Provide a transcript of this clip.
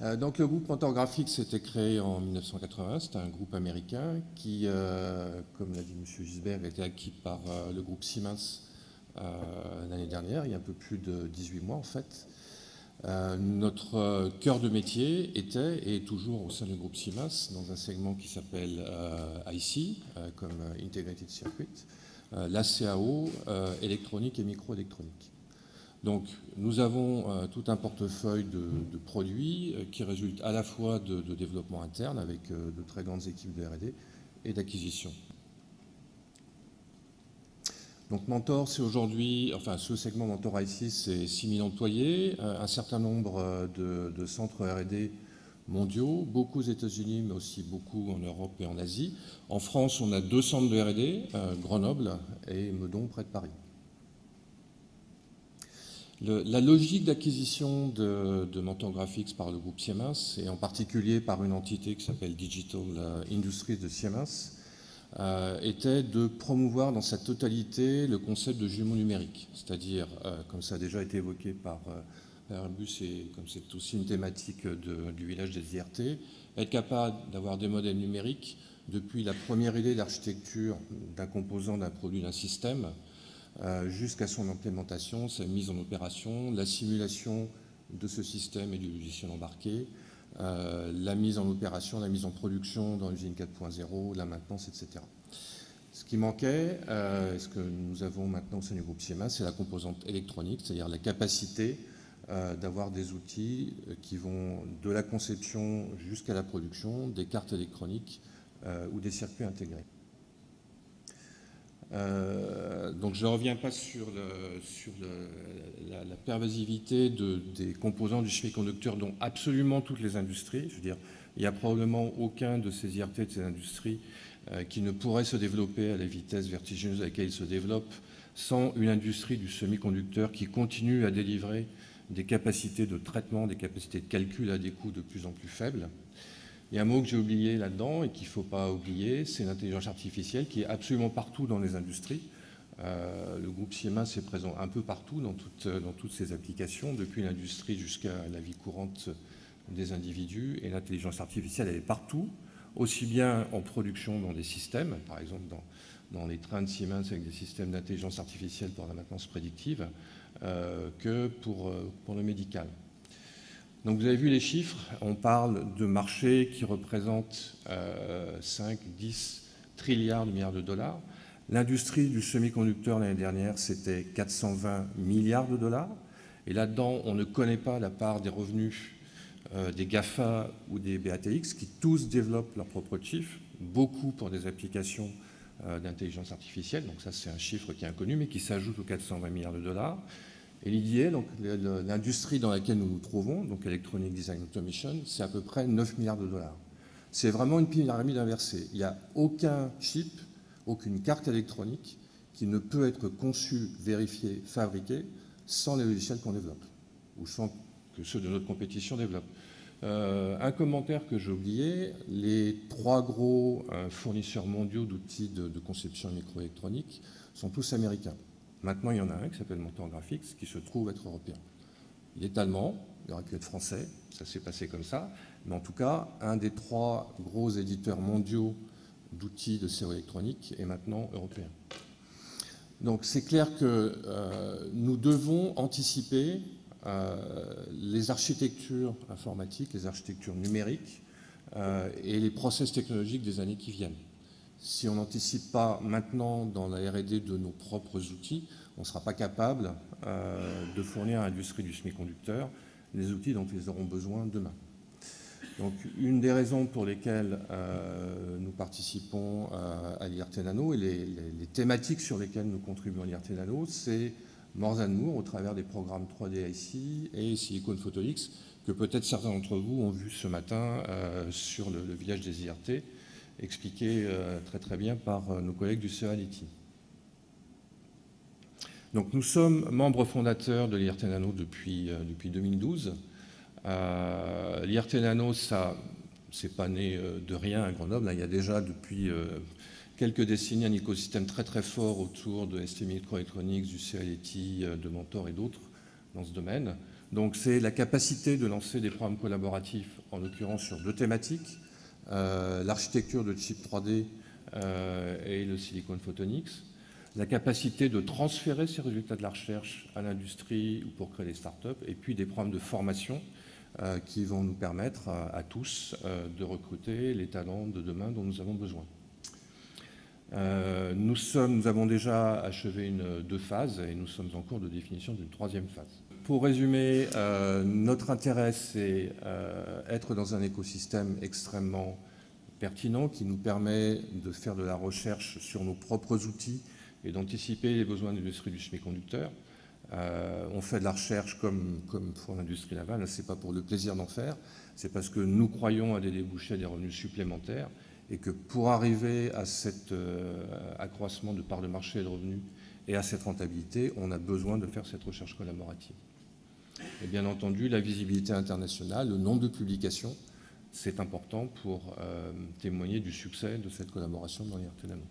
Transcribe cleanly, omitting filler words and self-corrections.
Donc le groupe Mentor Graphics a été créé en 1980, c'est un groupe américain qui, comme l'a dit M. Gisbert, a été acquis par le groupe Siemens l'année dernière, il y a un peu plus de 18 mois en fait. Notre cœur de métier était et est toujours au sein du groupe Siemens dans un segment qui s'appelle IC, comme Integrated Circuit, la CAO, électronique et microélectronique. Donc nous avons tout un portefeuille de produits qui résultent à la fois de développement interne avec de très grandes équipes de R&D et d'acquisition. Donc Mentor, c'est aujourd'hui, enfin ce segment Mentor IC, c'est 6 000 employés, un certain nombre de centres R&D mondiaux, beaucoup aux États-Unis, mais aussi beaucoup en Europe et en Asie. En France, on a 2 centres de R&D, Grenoble et Meudon, près de Paris. La logique d'acquisition de Mentor Graphics par le groupe Siemens, et en particulier par une entité qui s'appelle Digital Industries de Siemens, était de promouvoir dans sa totalité le concept de jumeaux numériques. C'est-à-dire, comme ça a déjà été évoqué par Airbus et comme c'est aussi une thématique du village des IRT, être capable d'avoir des modèles numériques depuis la première idée d'architecture d'un composant, d'un produit, d'un système, jusqu'à son implémentation, sa mise en opération, la simulation de ce système et du logiciel embarqué, la mise en opération, la mise en production dans l'usine 4.0, la maintenance, etc. Ce qui manquait, ce que nous avons maintenant au sein du groupe Siemens, c'est la composante électronique, c'est-à-dire la capacité d'avoir des outils qui vont de la conception jusqu'à la production, des cartes électroniques ou des circuits intégrés. Donc je ne reviens pas sur la pervasivité des composants du semi-conducteur dont absolument toutes les industries, je veux dire, il n'y a probablement aucun de ces IRT, de ces industries qui ne pourrait se développer à la vitesse vertigineuse à laquelle il se développe sans une industrie du semi-conducteur qui continue à délivrer des capacités de traitement, des capacités de calcul à des coûts de plus en plus faibles. Il y a un mot que j'ai oublié là-dedans et qu'il ne faut pas oublier, c'est l'intelligence artificielle qui est absolument partout dans les industries. Le groupe Siemens est présent un peu partout dans toutes ces applications, depuis l'industrie jusqu'à la vie courante des individus. Et l'intelligence artificielle, elle est partout, aussi bien en production dans des systèmes, par exemple dans les trains de Siemens avec des systèmes d'intelligence artificielle pour la maintenance prédictive, que pour le médical. Donc vous avez vu les chiffres, on parle de marchés qui représentent 5-10 trilliards de milliards de dollars. L'industrie du semi-conducteur l'année dernière, c'était 420 milliards de dollars. Et là-dedans, on ne connaît pas la part des revenus des GAFA ou des BATX qui tous développent leurs propres chiffres, beaucoup pour des applications d'intelligence artificielle. Donc ça, c'est un chiffre qui est inconnu, mais qui s'ajoute aux 420 milliards de dollars. Et l'IDA, donc l'industrie dans laquelle nous nous trouvons, donc Electronic Design Automation, c'est à peu près 9 milliards de dollars. C'est vraiment une pyramide inversée. Il n'y a aucun chip, aucune carte électronique qui ne peut être conçue, vérifiée, fabriquée sans les logiciels qu'on développe, ou sans que ceux de notre compétition développent. Un commentaire que j'ai oublié, les 3 gros fournisseurs mondiaux d'outils de conception microélectronique sont tous américains. Maintenant, il y en a un qui s'appelle Mentor Graphics, qui se trouve être européen. Il est allemand, il aurait pu être français, ça s'est passé comme ça, mais en tout cas, un des 3 gros éditeurs mondiaux d'outils de CAO électronique est maintenant européen. Donc c'est clair que nous devons anticiper les architectures informatiques, les architectures numériques et les process technologiques des années qui viennent. Si on n'anticipe pas maintenant dans la R&D de nos propres outils, on ne sera pas capable de fournir à l'industrie du semi-conducteur les outils dont ils auront besoin demain. Donc, une des raisons pour lesquelles nous participons à l'IRT Nano et les thématiques sur lesquelles nous contribuons à l'IRT Nano, c'est More than Moore au travers des programmes 3D IC et Silicon Photonics que peut-être certains d'entre vous ont vu ce matin sur le village des IRT, expliqué très très bien par nos collègues du CEA-LITI. Donc nous sommes membres fondateurs de l'IRT Nano depuis 2012. L'IRT Nano, ça c'est pas né de rien à Grenoble. Il y a déjà depuis quelques décennies un écosystème très très fort autour de ST Microelectronics, du CEA-LITI, de Mentor et d'autres dans ce domaine. Donc c'est la capacité de lancer des programmes collaboratifs, en l'occurrence sur 2 thématiques, l'architecture de chip 3D et le silicon photonics, la capacité de transférer ces résultats de la recherche à l'industrie ou pour créer des startups, et puis des programmes de formation qui vont nous permettre à tous de recruter les talents de demain dont nous avons besoin. Nous avons déjà achevé 2 phases et nous sommes en cours de définition d'une 3e phase. Pour résumer, notre intérêt, c'est être dans un écosystème extrêmement pertinent qui nous permet de faire de la recherche sur nos propres outils et d'anticiper les besoins de l'industrie du semi-conducteur. On fait de la recherche comme pour l'industrie navale, ce n'est pas pour le plaisir d'en faire, c'est parce que nous croyons à des débouchés, à des revenus supplémentaires, et que pour arriver à cet accroissement de part de marché et de revenus et à cette rentabilité, on a besoin de faire cette recherche collaborative. Et bien entendu, la visibilité internationale, le nombre de publications, c'est important pour témoigner du succès de cette collaboration dans l'IRT Nano.